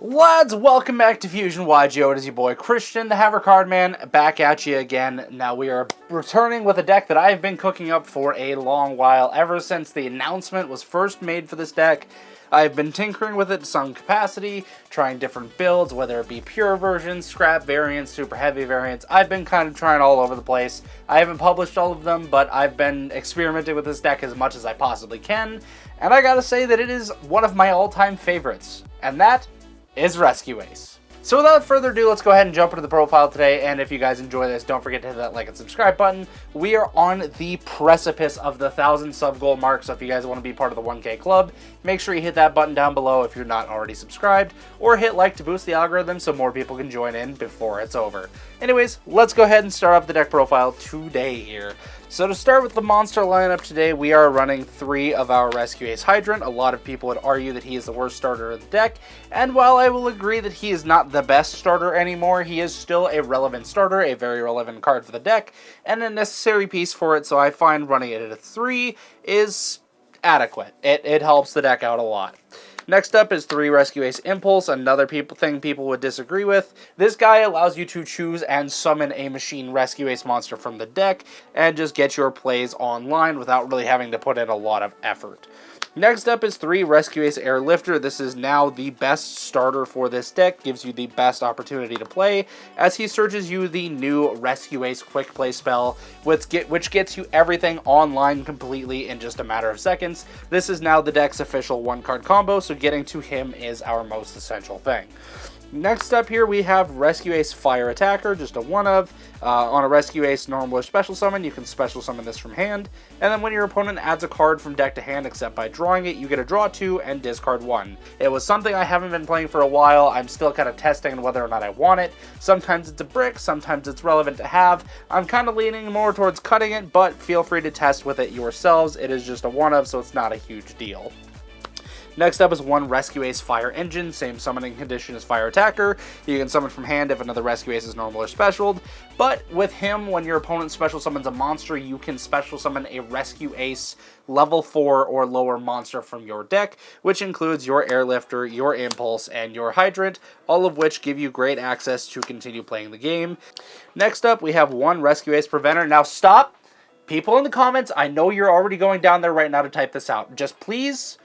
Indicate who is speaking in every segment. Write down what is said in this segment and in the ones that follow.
Speaker 1: Lads, welcome back to Fusion YGO. It is your boy Christian, the Haver Card Man, back at you again. Now we are returning with a deck that I've been cooking up for a long while. Ever since the announcement was first made for this deck, I've been tinkering with it to some capacity, trying different builds, whether it be pure versions, scrap variants, super heavy variants. I've been kind of trying all over the place. I haven't published all of them, but I've been experimenting with this deck as much as I possibly can. And I gotta say that it is one of my all-time favorites. And that is Rescue Ace. So without further ado, let's go ahead and jump into the profile today, and if you guys enjoy this, don't forget to hit that like and subscribe button. We are on the precipice of the 1,000 sub goal mark, so if you guys want to be part of the 1K club, make sure you hit that button down below if you're not already subscribed, or hit like to boost the algorithm so more people can join in before it's over. Anyways, let's go ahead and start off the deck profile today here. So to start with the monster lineup today, we are running 3 of our Rescue Ace Hydrant. A lot of people would argue that he is the worst starter of the deck, and while I will agree that he is not the best starter anymore, he is still a relevant starter, a very relevant card for the deck, and a necessary piece for it, so I find running it at a 3 is adequate. It helps the deck out a lot. Next up is 3 Rescue Ace Impulse, another thing people would disagree with. This guy allows you to choose and summon a machine Rescue Ace monster from the deck, and just get your plays online without really having to put in a lot of effort. Next up is 3 Rescue Ace Airlifter. This is now the best starter for this deck, gives you the best opportunity to play, as he searches you the new Rescue Ace Quick Play spell, which gets you everything online completely in just a matter of seconds. This is now the deck's official 1-card combo, so getting to him is our most essential thing. Next up here we have Rescue Ace Fire Attacker, just a one-of. On a Rescue Ace normal or special summon, you can special summon this from hand, and then when your opponent adds a card from deck to hand except by drawing it, you get to draw 2 and discard 1. It was something I haven't been playing for a while. I'm still kind of testing whether or not I want it. Sometimes it's a brick, sometimes it's relevant to have. I'm kind of leaning more towards cutting it, but feel free to test with it yourselves. It is just a one-of, so it's not a huge deal. Next up is 1 Rescue Ace Fire Engine, same summoning condition as Fire Attacker. You can summon from hand if another Rescue Ace is normal or specialed, but with him, when your opponent special summons a monster, you can special summon a Rescue Ace level 4 or lower monster from your deck, which includes your Airlifter, your Impulse, and your Hydrant, all of which give you great access to continue playing the game. Next up, we have 1 Rescue Ace Preventer. Now stop! People in the comments, I know you're already going down there right now to type this out. Just please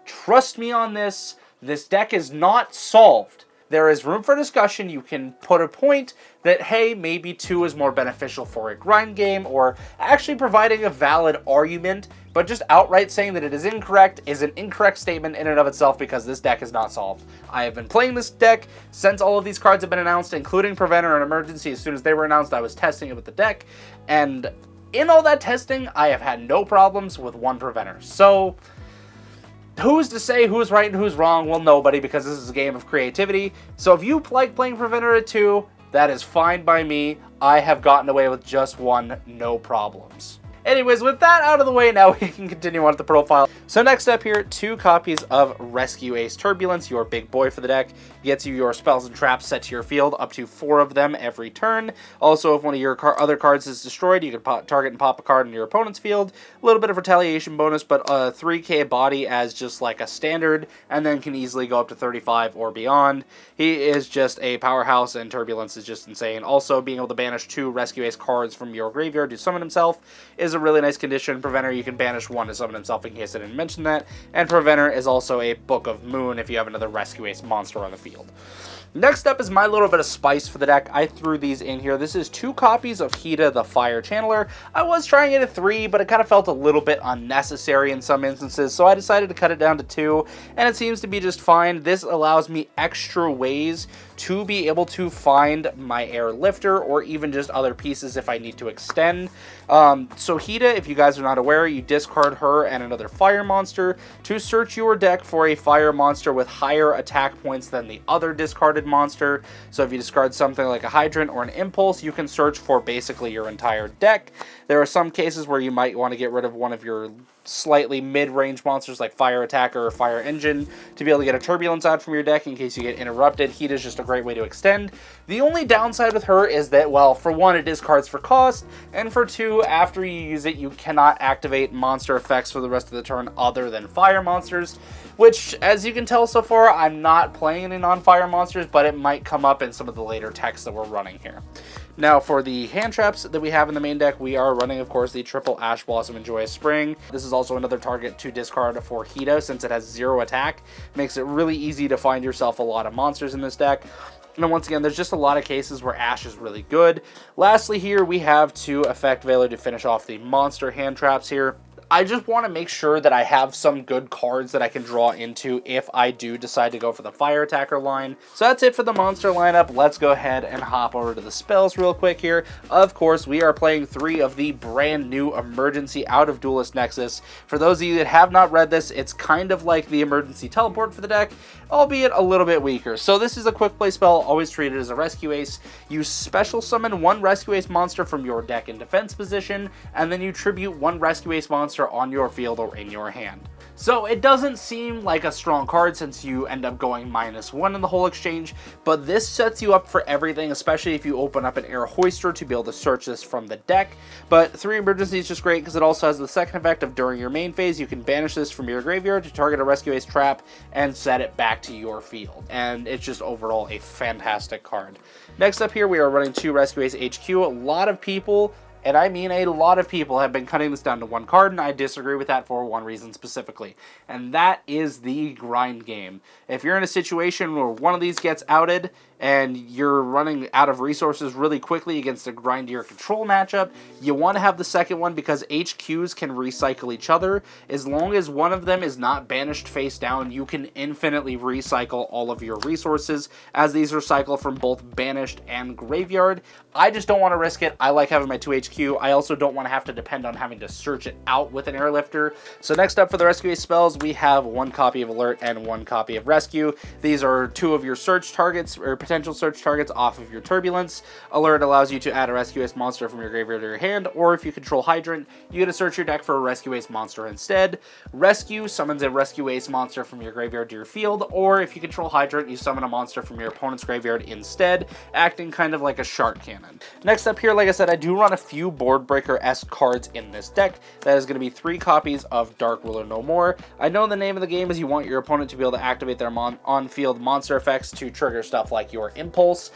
Speaker 1: trust me on this. This deck is not solved. There is room for discussion. You can put a point that, hey, maybe 2 is more beneficial for a grind game, or actually providing a valid argument, but just outright saying that it is incorrect is an incorrect statement in and of itself, because this deck is not solved. I have been playing this deck since all of these cards have been announced, including Preventer and Emergency. As soon as they were announced, I was testing it with the deck, and in all that testing, I have had no problems with 1 Preventer. So who's to say who's right and who's wrong? Well, nobody, because this is a game of creativity. So if you like playing Preventer at 2, that is fine by me. I have gotten away with just 1, no problems. Anyways, with that out of the way, now we can continue on with the profile. So next up here, 2 copies of Rescue Ace Turbulence, your big boy for the deck. Gets you your spells and traps set to your field, up to 4 of them every turn. Also, if one of your other cards is destroyed, you can target and pop a card in your opponent's field. A little bit of retaliation bonus, but 3k body as just like a standard, and then can easily go up to 35 or beyond. He is just a powerhouse, and Turbulence is just insane. Also, being able to banish 2 Rescue Ace cards from your graveyard to summon himself is a really nice condition. Preventer, you can banish 1 to summon himself, in case I didn't mention that. And Preventer is also a Book of Moon if you have another Rescue Ace monster on the field. Next up is my little bit of spice for the deck. I threw these in here. This is 2 copies of Hida the Fire Channeler. I was trying it at 3, but it kind of felt a little bit unnecessary in some instances, so I decided to cut it down to 2, and it seems to be just fine. This allows me extra ways to be able to find my Airlifter, or even just other pieces if I need to extend. So Hida, if you guys are not aware, you discard her and another fire monster to search your deck for a fire monster with higher attack points than the other discarded monster. So if you discard something like a Hydrant or an Impulse, you can search for basically your entire deck. There are some cases where you might want to get rid of one of your slightly mid-range monsters like Fire Attacker or Fire Engine to be able to get a Turbulence out from your deck in case you get interrupted. Heat is just a great way to extend. The only downside with her is that, well, for one, it discards for cost, and for two, after you use it, you cannot activate monster effects for the rest of the turn other than fire monsters, which, as you can tell so far, I'm not playing any non-fire monsters, but it might come up in some of the later techs that we're running here. Now, for the hand traps that we have in the main deck, we are running, of course, the triple Ash Blossom and Joyous Spring. This is also another target to discard for Hito, since it has 0 attack. Makes it really easy to find yourself a lot of monsters in this deck. And once again, there's just a lot of cases where Ash is really good. Lastly here, we have 2 Effect Veiler to finish off the monster hand traps here. I just want to make sure that I have some good cards that I can draw into if I do decide to go for the Fire Attacker line. So that's it for the monster lineup. Let's go ahead and hop over to the spells real quick here. Of course, we are playing 3 of the brand new Emergency out of Duelist Nexus. For those of you that have not read this, it's kind of like the Emergency Teleport for the deck, albeit a little bit weaker. So this is a quick play spell, always treated as a Rescue Ace. You special summon 1 Rescue Ace monster from your deck in defense position, and then you tribute 1 Rescue Ace monster on your field or in your hand. So it doesn't seem like a strong card since you end up going -1 in the whole exchange, but this sets you up for everything, especially if you open up an Air Hoister to be able to search this from the deck. But 3 Emergency is just great because it also has the second effect of during your main phase, you can banish this from your graveyard to target a Rescue Ace trap and set it back to your field. And it's just overall a fantastic card. Next up here, we are running 2 Rescue Ace HQ. A lot of people, and I mean a lot of people, have been cutting this down to 1 card, and I disagree with that for one reason specifically, and that is the grind game. If you're in a situation where one of these gets outed, and you're running out of resources really quickly against a grindier control matchup, you want to have the second one because HQs can recycle each other. As long as one of them is not banished face down, you can infinitely recycle all of your resources, as these recycle from both banished and graveyard. I just don't want to risk it. I like having my 2 HQ. I also don't want to have to depend on having to search it out with an Airlifter. So next up for the Rescue Ace spells, we have 1 copy of Alert and 1 copy of Rescue. These are 2 of your search targets, or potential search targets off of your Turbulence. Alert allows you to add a Rescue Ace monster from your graveyard to your hand, or if you control Hydrant, you get to search your deck for a Rescue Ace monster instead. Rescue summons a Rescue Ace monster from your graveyard to your field, or if you control Hydrant, you summon a monster from your opponent's graveyard instead, acting kind of like a Shark Cannon. Next up here, like I said, I do run a few Board Breaker-esque cards in this deck. That is going to be 3 copies of Dark Ruler No More. I know the name of the game is you want your opponent to be able to activate their on-field monster effects to trigger stuff like your Impulse,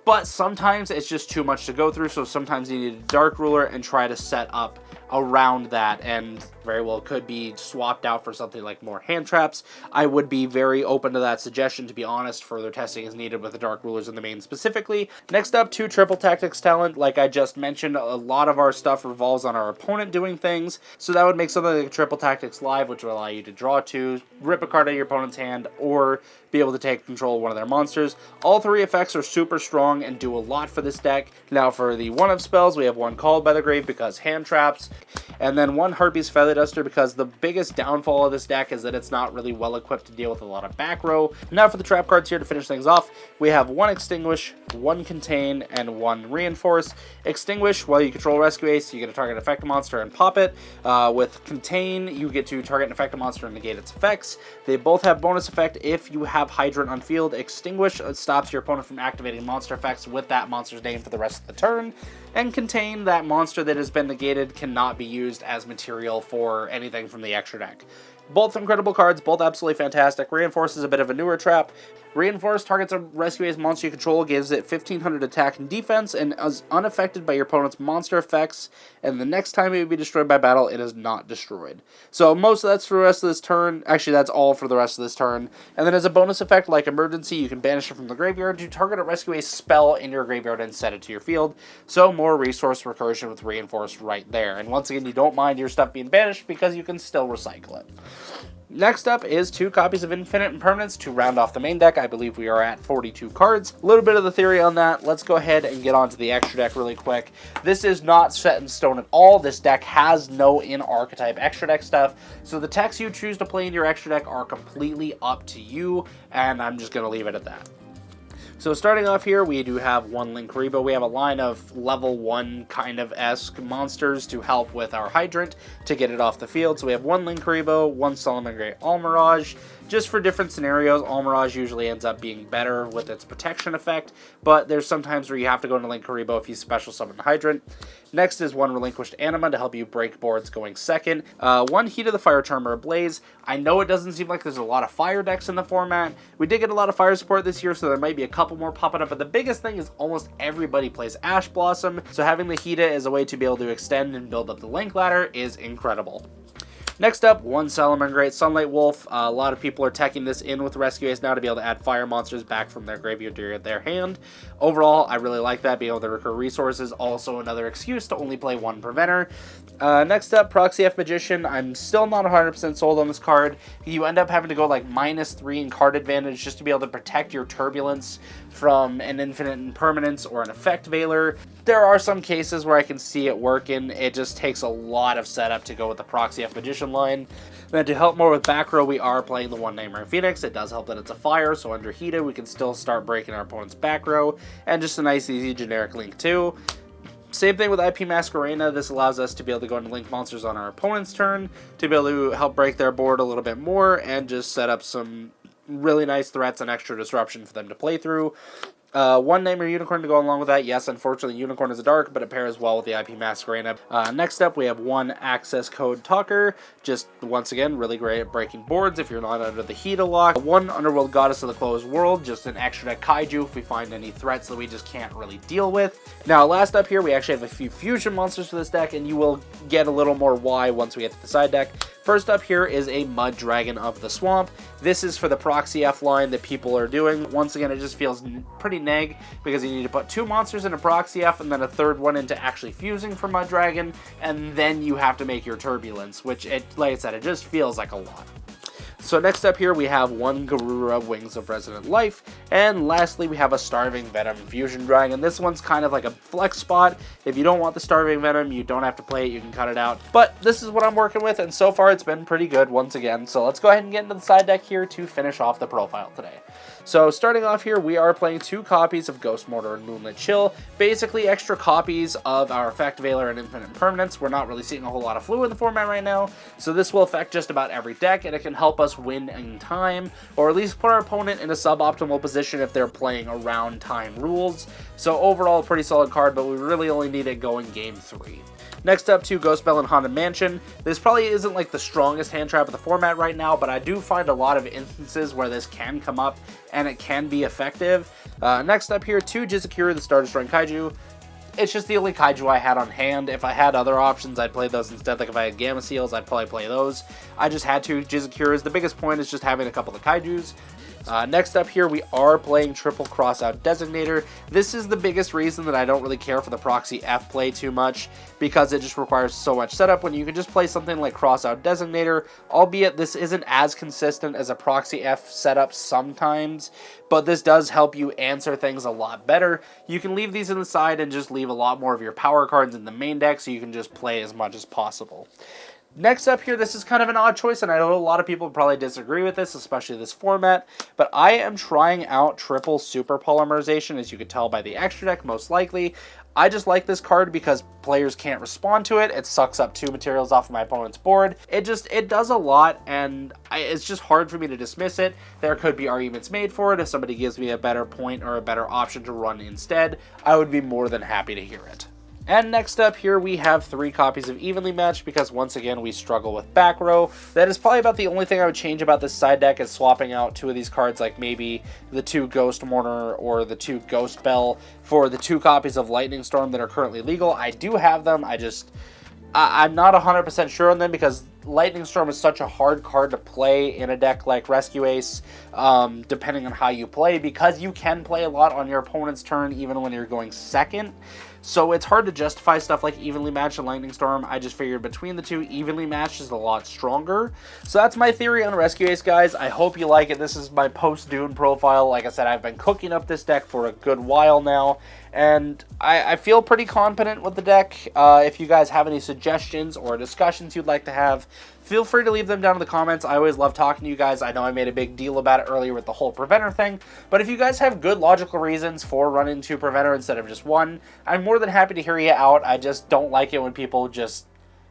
Speaker 1: but sometimes it's just too much to go through, so sometimes you need a Dark Ruler and try to set up around that, and very well could be swapped out for something like more hand traps. I would be very open to that suggestion, to be honest. Further testing is needed with the Dark Rulers in the main specifically. Next up, 2 Triple Tactics talent. Like I just mentioned, a lot of our stuff revolves on our opponent doing things, so that would make something like Triple Tactics Live, which will allow you to draw 2, rip a card out of your opponent's hand, or be able to take control of one of their monsters. All 3 effects are super strong and do a lot for this deck. Now for the 1-of spells, we have 1 Called by the Grave because hand traps, and then 1 Harpy's Feather Duster because the biggest downfall of this deck is that it's not really well equipped to deal with a lot of back row. Now for the trap cards here to finish things off, we have 1 Extinguish, 1 Contain, and 1 Reinforce. Extinguish, while you control Rescue Ace, you get to target an effective monster and pop it. With Contain, you get to target an effective monster and negate its effects. They both have bonus effect if you have Hydrant on field. Extinguish stops your opponent from activating monster effects with that monster's name for the rest of the turn. And Contain, that monster that has been negated cannot be used as material for anything from the extra deck. Both incredible cards, both absolutely fantastic. Reinforce is a bit of a newer trap. Reinforce targets a Rescue Ace monster you control, gives it 1500 attack and defense, and is unaffected by your opponent's monster effects, and the next time it would be destroyed by battle, it is not destroyed. So most of that's for the rest of this turn. Actually, that's all for the rest of this turn. And then as a bonus effect, like Emergency, you can banish it from the graveyard to target a Rescue Ace spell in your graveyard and set it to your field. So more resource recursion with Reinforce right there. And once again, you don't mind your stuff being banished because you can still recycle it. Next up is 2 copies of Infinite Impermanence to round off the main deck. I believe we are at 42 cards. A little bit of the theory on that. Let's go ahead and get on to the extra deck really quick. This is not set in stone at all. This deck has no in-archetype extra deck stuff, so the techs you choose to play in your extra deck are completely up to you, and I'm just going to leave it at that. So starting off here, we do have one Linkuriboh. We have a line of level 1 kind of esque monsters to help with our Hydrant to get it off the field. So we have one Linkuriboh, one Salamangreat Almirage. Just for different scenarios, Almirage usually ends up being better with its protection effect, but there's sometimes where you have to go into Linkuriboh if you special summon the Hydrant. Next is one Relinquished Anima to help you break boards going second. One Heat of the Fire Charmer Ablaze. I know it doesn't seem like there's a lot of fire decks in the format. We did get a lot of fire support this year, so there might be a couple more popping up, but the biggest thing is almost everybody plays Ash Blossom, so having the Hita as a way to be able to extend and build up the Link ladder is incredible. Next up, one Salamangreat Sunlight Wolf. A lot of people are teching this in with Rescue Ace now to be able to add fire monsters back from their graveyard to their hand. Overall, I really like that, being able to recur resources. Also another excuse to only play one Preventer. Next up, Proxy F Magician. I'm still not 100% sold on this card. You end up having to go like -3 in card advantage just to be able to protect your Turbulence from an Infinite Impermanence or an Effect Veiler. There are some cases where I can see it working. It just takes a lot of setup to go with the Proxy F Magician line. Then to help more with back row, we are playing the one Nightmare Phoenix. It does help that it's a fire, so under Hita we can still start breaking our opponent's back row, and just a nice easy generic Link too. Same thing with IP Masquerena. This allows us to be able to go into Link monsters on our opponent's turn to be able to help break their board a little bit more and just set up some really nice threats and extra disruption for them to play through. One Nightmare Unicorn to go along with that. Yes, unfortunately, Unicorn is a dark, but it pairs well with the IP Masquerena. Next up, we have one Access Code Talker. Just, once again, really great at breaking boards if you're not under the Hita lock. One Underworld Goddess of the Closed World. Just an extra deck Kaiju if we find any threats that we just can't really deal with. Now, last up here, we actually have a few fusion monsters for this deck, and you will get a little more why once we get to the side deck. First up here is a Mud Dragon of the Swamp. This is for the Proxy F line that people are doing. Once again, it just feels pretty neg because you need to put 2 monsters into Proxy F and then a third one into actually fusing for Mud Dragon, and then you have to make your Turbulence, which, like I said, it just feels like a lot. So next up here we have one Garura Wings of Resonant Life, and lastly we have a Starving Venom Fusion Dragon. This one's kind of like a flex spot. If you don't want the Starving Venom, you don't have to play it, you can cut it out. But this is what I'm working with, and so far it's been pretty good once again. So let's go ahead and get into the side deck here to finish off the profile today. So starting off here, we are playing 2 copies of Ghost Mortar and Moonlit Chill. Basically extra copies of our Effect Veiler and Infinite Impermanence. We're not really seeing a whole lot of flu in the format right now, so this will affect just about every deck, and it can help us win in time, or at least put our opponent in a suboptimal position if they're playing around time rules. So overall, a pretty solid card, but we really only need it going game 3. Next up to Ghost Bell and Haunted Mansion. This probably isn't like the strongest hand trap of the format right now, but I do find a lot of instances where this can come up and it can be effective. Next up here, 2 Jizakura, the Star Destroying Kaiju. It's just the only Kaiju I had on hand. If I had other options, I'd play those instead. Like if I had Gamma Seals, I'd probably play those. I just had 2 Jizakuras. The biggest point is just having a couple of Kaijus. Next up here, we are playing Triple Crossout Designator. This is the biggest reason that I don't really care for the Proxy F play too much, because it just requires so much setup when you can just play something like Crossout Designator, albeit this isn't as consistent as a Proxy F setup sometimes, but this does help you answer things a lot better. You can leave these in the side and just leave a lot more of your power cards in the main deck so you can just play as much as possible. Next up here, this is kind of an odd choice, and I know a lot of people probably disagree with this, especially this format, but I am trying out Triple Super Polymerization, as you could tell by the extra deck, most likely. I just like this card because players can't respond to it. It sucks up 2 materials off of my opponent's board. It does a lot, and it's just hard for me to dismiss it. There could be arguments made for it. If somebody gives me a better point or a better option to run instead, I would be more than happy to hear it. And next up here, we have 3 copies of Evenly Matched, because once again, we struggle with back row. That is probably about the only thing I would change about this side deck, is swapping out 2 of these cards, like maybe the 2 Ghost Mortar or the 2 Ghost Bell for the 2 copies of Lightning Storm that are currently legal. I do have them, I'm not 100% sure on them, because Lightning Storm is such a hard card to play in a deck like Rescue Ace, depending on how you play, because you can play a lot on your opponent's turn even when you're going second. So it's hard to justify stuff like Evenly Matched and Lightning Storm. I just figured between the 2, Evenly Matched is a lot stronger. So that's my theory on Rescue Ace, guys. I hope you like it. This is my post-Dune profile. Like I said, I've been cooking up this deck for a good while now, and I feel pretty confident with the deck. If you guys have any suggestions or discussions you'd like to have, feel free to leave them down in the comments. I always love talking to you guys. I know I made a big deal about it earlier with the whole preventer thing, but if you guys have good logical reasons for running two preventer instead of just one, I'm more than happy to hear you out. I just don't like it when people just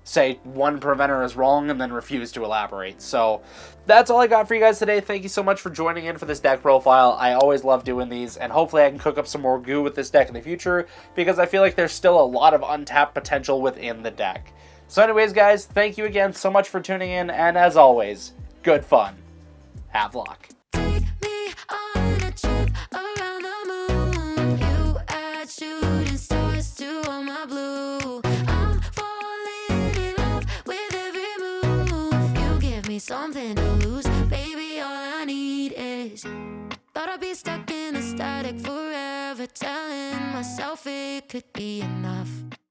Speaker 1: say one preventer is wrong and then refuse to elaborate. So that's all I got for you guys today. Thank you so much for joining in for this deck profile. I always love doing these, and hopefully I can cook up some more goo with this deck in the future, because I feel like there's still a lot of untapped potential within the deck. So anyways, guys, thank you again so much for tuning in, and as always, good fun. Have luck.
Speaker 2: Take me on a trip around the moon. You add shooting stars to all my blue. I'm falling in love with every move. You give me something to lose, baby. All I need is. Thought I'd be stuck in a static forever, telling myself it could be enough.